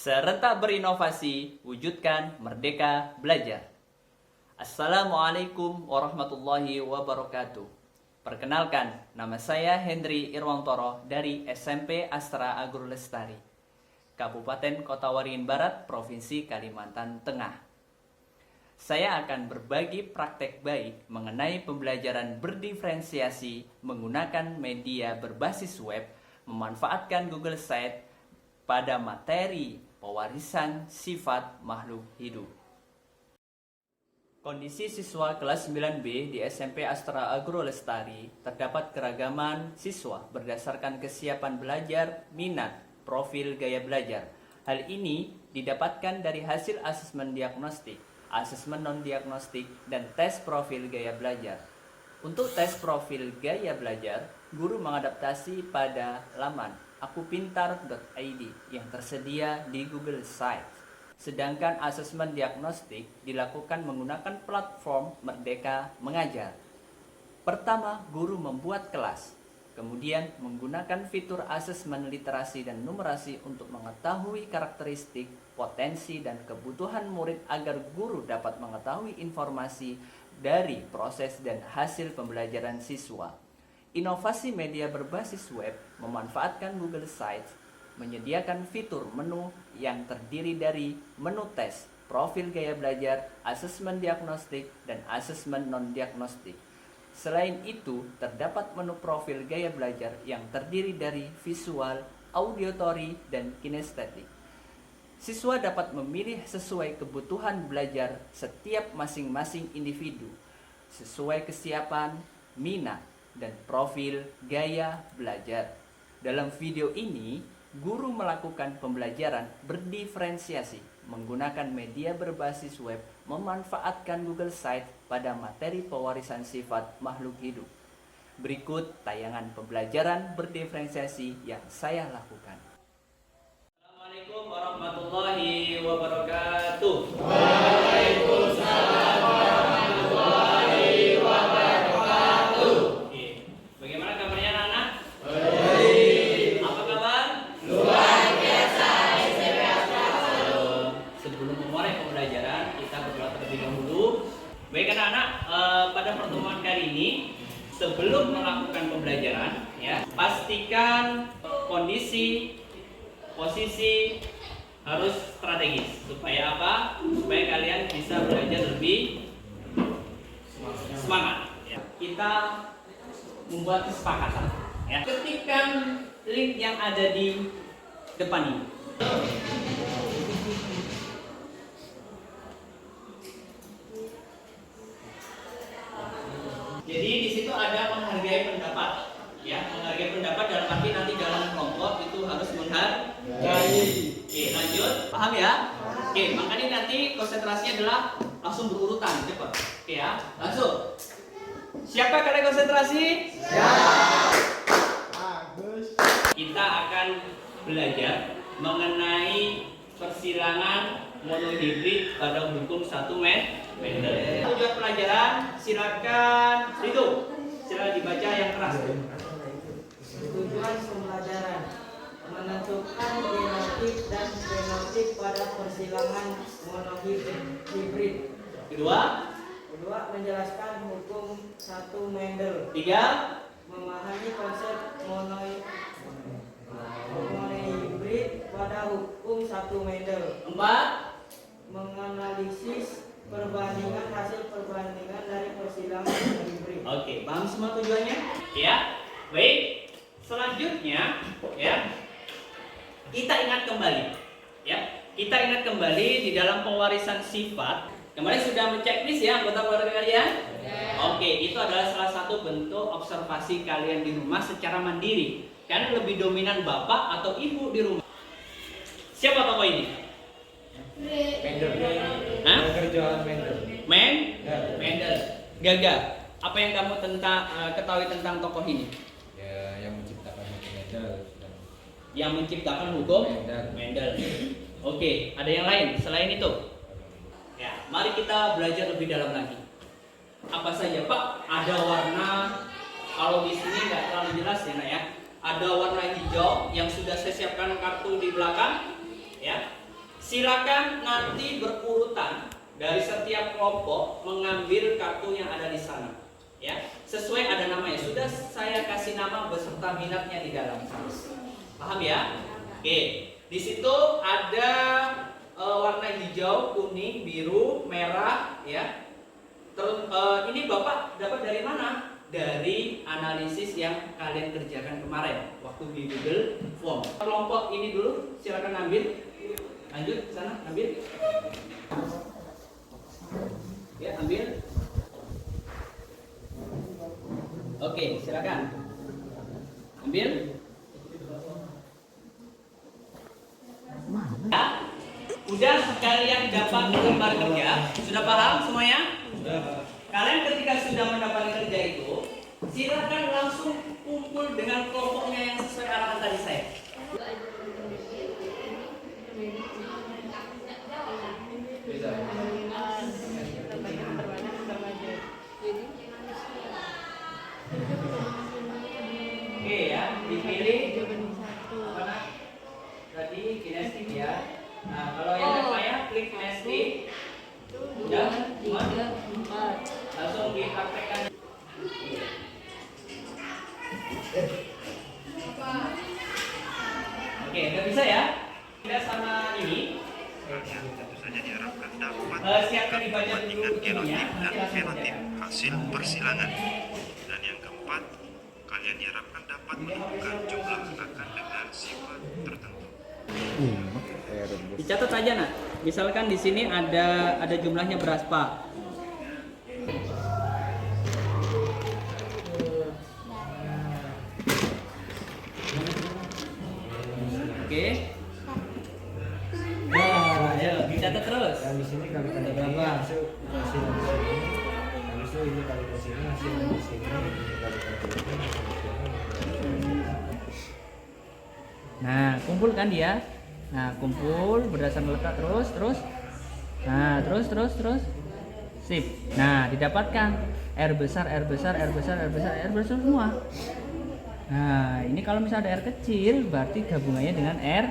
Serentak berinovasi, wujudkan merdeka belajar. Assalamualaikum warahmatullahi wabarakatuh. Perkenalkan, nama saya Hendri Irwantoro dari SMP Astra Agrolestari, Kabupaten Kota Waringin Barat, Provinsi Kalimantan Tengah. Saya akan berbagi praktek baik mengenai pembelajaran berdiferensiasi menggunakan media berbasis web, memanfaatkan Google Sites pada materi pewarisan sifat makhluk hidup. Kondisi siswa kelas 9B di SMP Astra Agrolestari terdapat keragaman siswa berdasarkan kesiapan belajar, minat, profil gaya belajar. Hal ini didapatkan dari hasil asesmen diagnostik, asesmen non-diagnostik, dan tes profil gaya belajar. Untuk tes profil gaya belajar, guru mengadaptasi pada laman akupintar.id yang tersedia di Google Sites. Sedangkan asesmen diagnostik dilakukan menggunakan platform Merdeka Mengajar. Pertama, guru membuat kelas. Kemudian menggunakan fitur asesmen literasi dan numerasi untuk mengetahui karakteristik, potensi, dan kebutuhan murid agar guru dapat mengetahui informasi dari proses dan hasil pembelajaran siswa. Inovasi media berbasis web memanfaatkan Google Sites menyediakan fitur menu yang terdiri dari menu tes, profil gaya belajar, asesmen diagnostik, dan asesmen non-diagnostik. Selain itu, terdapat menu profil gaya belajar yang terdiri dari visual, auditory, dan kinestetik. Siswa dapat memilih sesuai kebutuhan belajar setiap masing-masing individu, sesuai kesiapan, minat, dan profil gaya belajar. Dalam video ini, guru melakukan pembelajaran berdiferensiasi menggunakan media berbasis web, memanfaatkan Google Sites pada materi pewarisan sifat makhluk hidup. Berikut tayangan pembelajaran berdiferensiasi yang saya lakukan. Assalamualaikum warahmatullahi wabarakatuh. Waalaikumsalam warahmatullahi wabarakatuh. Oke. Bagaimana kabarnya anak-anak? Baik. Apa kabar? Luar biasa. SMP Astra. Sebelum memulai pembelajaran, kita berdoa terlebih dahulu. Baik anak-anak, pada pertemuan kali ini, sebelum melakukan pembelajaran, ya, pastikan kondisi, posisi harus strategis. Supaya apa? Supaya kalian bisa belajar lebih semangat. Ya. Kita membuat kesepakatan. Ya. Ketikkan link yang ada di depan ini. Jadi di situ ada menghargai pendapat, ya, menghargai pendapat dalam arti nanti dalam kelompok itu harus menghargai. Oke, lanjut, paham ya? Oke, makanya nanti konsentrasinya adalah langsung berurutan, cepat. Oke ya, langsung. Siapa kalian konsentrasi? Siap. Kita akan belajar mengenai persilangan monohibrid pada hukum 1 Mendel. Tujuan pelajaran silakan itu. Silakan dibaca yang keras. Tujuan pembelajaran menentukan genotip dan fenotip pada persilangan monohibrid. Kedua, Menjelaskan hukum 1 Mendel. 3, Memahami konsep monohibrid pada hukum 1 Mendel. 4, Menganalisis perbandingan hasil perbandingan dari persilangan monohibrid. Oke, paham semua tujuannya? Ya. Baik. Selanjutnya, ya. Kita ingat kembali, ya. Kita ingat kembali di dalam pewarisan sifat. Kemarin sudah menceklis ya anggota keluarga kalian? Oke, itu adalah salah satu bentuk observasi kalian di rumah secara mandiri. Kalian lebih dominan bapak atau ibu di rumah. Siapa tokoh ini? Mendel. Hah? Kerjaan Mendel. Mendel. Gaga. Apa yang kamu ketahui tentang tokoh ini? Ya, yang menciptakan hukum Mendel. Yang menciptakan hukum Mendel. Mendel. Oke, ada yang lain selain itu? Ya, mari kita belajar lebih dalam lagi. Apa saja, Pak? Ada warna, kalau di sini nggak terlalu jelas ya, Nak ya. Ada warna hijau yang sudah saya siapkan kartu di belakang, ya. Silakan nanti berurutan dari setiap kelompok mengambil kartu yang ada di sana. Ya, sesuai ada namanya. Sudah saya kasih nama beserta minatnya di dalam. Paham ya? Oke. Di situ ada warna hijau, kuning, biru, merah, ya. Terus ini Bapak dapat dari mana? Dari analisis yang kalian kerjakan kemarin waktu di Google Form. Kelompok ini dulu silakan ambil. Lanjut sana ambil. Ya, ambil. Oke, silakan. Ambil. Ya, udah kalian dapat lembar kerja. Sudah paham semuanya? Kalian ketika sudah mendapat kerja itu, silakan langsung kumpul dengan kelompoknya yang sesuai arahan tadi saya. Oke ya, dipilih apa nak? Tadi kinestik ya. Nah, kalau yang namanya klik kinestik, udah cuma langsung dipraktekkan. Oke, udah bisa ya? Kita sama ini. Siapkan dibaca dulu ininya. Dan fenotif hasil persilangan. Dan yang keempat, kalian diharapkan dapat menemukan jumlah angka dengan sifat tertentu. Dicatat saja nak. Misalkan di sini ada jumlahnya berapa? Oke. Nah, ayo dicatat terus. Yang di sini kali kali berapa? Hasil di sini. Habis itu ini kali ke sini, hasil di sini, kali ke sini. Nah, kumpulkan dia. Nah, kumpul berdasarkan letak terus. Nah, terus. Sip. Nah, didapatkan R besar semua. Nah, ini kalau misalnya ada R kecil, berarti gabungannya dengan R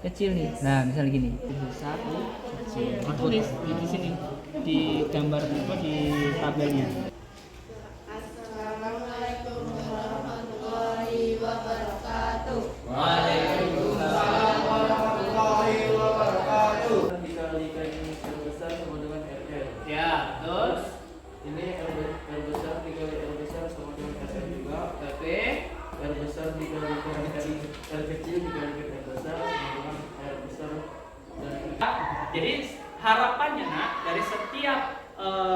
kecil nih. Nah, misalnya gini. Besar kecil. Tulis di sini di gambar apa di tabelnya. Assalamualaikum warahmatullahi wabarakatuh. Waalaikumsalam warahmatullahi wabarakatuh. Dikalikan R besar sama dengan RR. Ya, terus Ini R besar dikali R besar sama dengan RR juga. tapi R besar dikalikan R kecil dikalikan R besar sama dengan R besar dan jadi harapannya nak dari setiap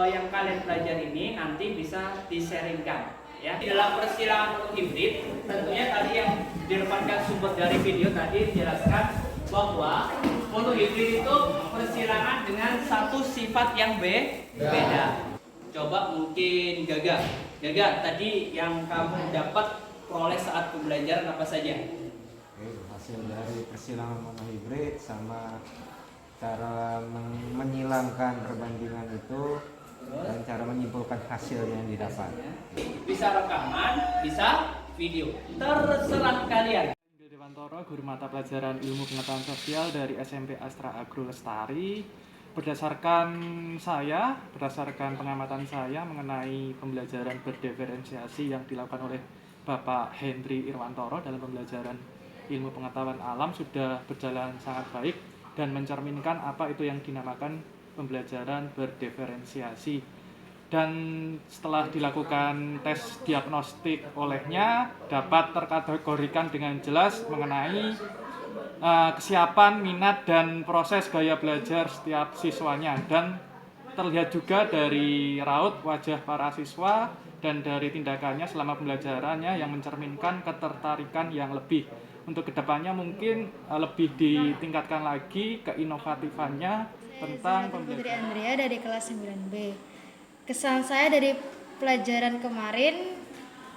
yang kalian pelajari ini nanti bisa di-sharingkan ya. Di dalam persilangan mono hibrid tentunya tadi yang didapatkan sumber dari video tadi dijelaskan bahwa mono hibrid itu persilangan dengan satu sifat yang beda. Coba mungkin Gaga tadi yang kamu dapat peroleh saat pembelajaran apa saja? Hasil dari persilangan monohibrid sama cara menyilangkan perbandingan itu dan cara menyimpulkan hasil yang didapat. Bisa rekaman, bisa video, terserah kalian. Dewantoro, guru mata pelajaran ilmu pengetahuan sosial dari SMP Astra Agro Lestari. Berdasarkan pengamatan saya mengenai pembelajaran berdiferensiasi yang dilakukan oleh Bapak Hendri Irwantoro dalam pembelajaran ilmu pengetahuan alam sudah berjalan sangat baik dan mencerminkan apa itu yang dinamakan pembelajaran berdiferensiasi. Dan setelah dilakukan tes diagnostik olehnya dapat terkategorikan dengan jelas mengenai kesiapan, minat, dan proses gaya belajar setiap siswanya. Dan terlihat juga dari raut wajah para siswa dan dari tindakannya selama pembelajarannya yang mencerminkan ketertarikan yang lebih. Untuk kedepannya mungkin lebih ditingkatkan lagi keinovatifannya tentang Putri pembelajaran. Andrea dari kelas 9B. Kesan saya dari pelajaran kemarin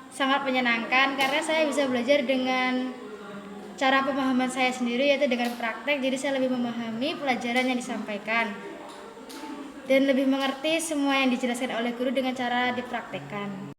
sangat menyenangkan karena saya bisa belajar dengan cara pemahaman saya sendiri, yaitu dengan praktek. Jadi saya lebih memahami pelajaran yang disampaikan dan lebih mengerti semua yang dijelaskan oleh guru dengan cara dipraktekkan.